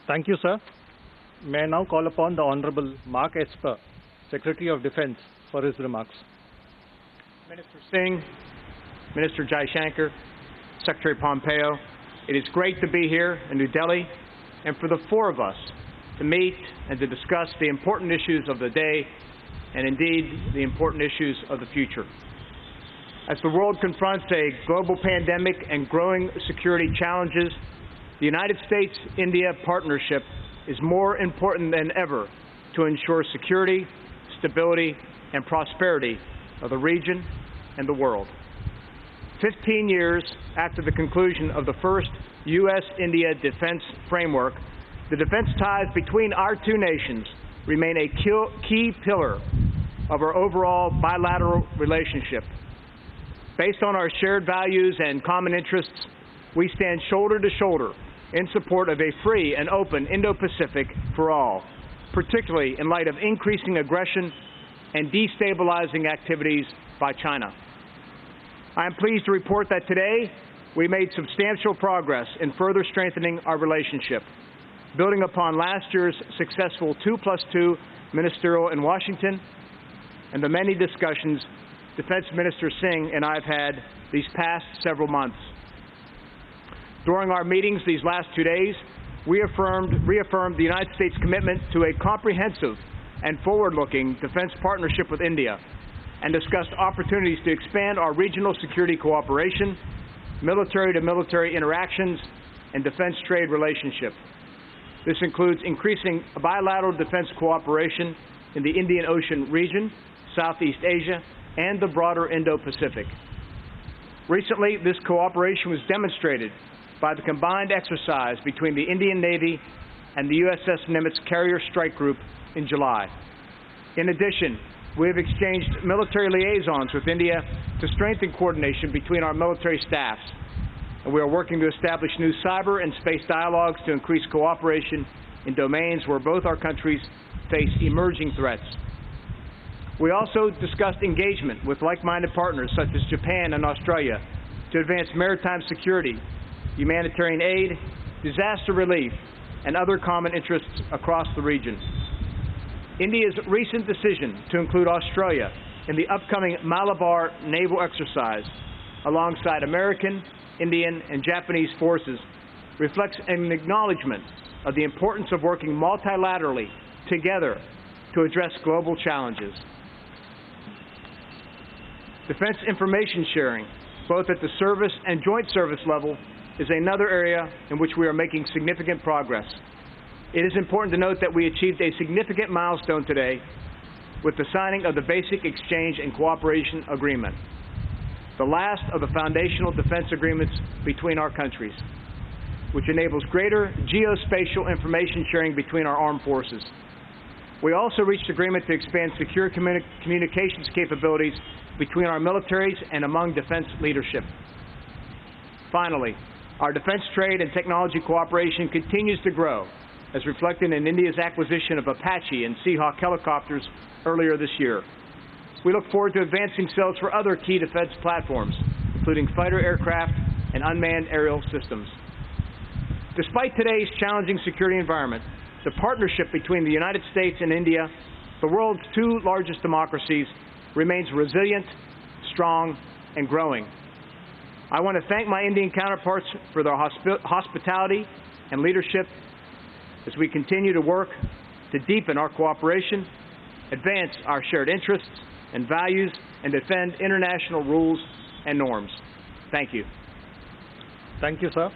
Thank you, sir. May I now call upon the Honorable Mark Esper, Secretary of Defense, for his remarks. Minister Singh, Minister Jaishankar, Secretary Pompeo, it is great to be here in New Delhi and for the four of us to meet and to discuss the important issues of the day and indeed the important issues of the future. As the world confronts a global pandemic and growing security challenges, the United States-India partnership is more important than ever to ensure security, stability, and prosperity of the region and the world. 15 years after the conclusion of the first U.S.-India defense framework, the defense ties between our two nations remain a key pillar of our overall bilateral relationship. Based on our shared values and common interests, we stand shoulder to shoulder in support of a free and open Indo-Pacific for all, particularly in light of increasing aggression and destabilizing activities by China. I am pleased to report that today we made substantial progress in further strengthening our relationship, building upon last year's successful 2+2 ministerial in Washington and the many discussions Defense Minister Singh and I have had these past several months. During our meetings these last 2 days, we reaffirmed the United States' commitment to a comprehensive and forward-looking defense partnership with India and discussed opportunities to expand our regional security cooperation, military-to-military interactions, and defense trade relationship. This includes increasing bilateral defense cooperation in the Indian Ocean region, Southeast Asia, and the broader Indo-Pacific. Recently, this cooperation was demonstrated by the combined exercise between the Indian Navy and the USS Nimitz Carrier Strike Group in July. In addition, we have exchanged military liaisons with India to strengthen coordination between our military staffs, and we are working to establish new cyber and space dialogues to increase cooperation in domains where both our countries face emerging threats. We also discussed engagement with like-minded partners such as Japan and Australia to advance maritime security, humanitarian aid, disaster relief, and other common interests across the region. India's recent decision to include Australia in the upcoming Malabar naval exercise alongside American, Indian, and Japanese forces reflects an acknowledgement of the importance of working multilaterally together to address global challenges. Defense information sharing, both at the service and joint service level, is another area in which we are making significant progress. It is important to note that we achieved a significant milestone today with the signing of the Basic Exchange and Cooperation Agreement, the last of the foundational defense agreements between our countries, which enables greater geospatial information sharing between our armed forces. We also reached agreement to expand secure communications capabilities between our militaries and among defense leadership. Finally, our defense trade and technology cooperation continues to grow, as reflected in India's acquisition of Apache and Seahawk helicopters earlier this year. We look forward to advancing sales for other key defense platforms, including fighter aircraft and unmanned aerial systems. Despite today's challenging security environment, the partnership between the United States and India, the world's two largest democracies, remains resilient, strong, and growing. I want to thank my Indian counterparts for their hospitality and leadership as we continue to work to deepen our cooperation, advance our shared interests and values, and defend international rules and norms. Thank you. Thank you, sir.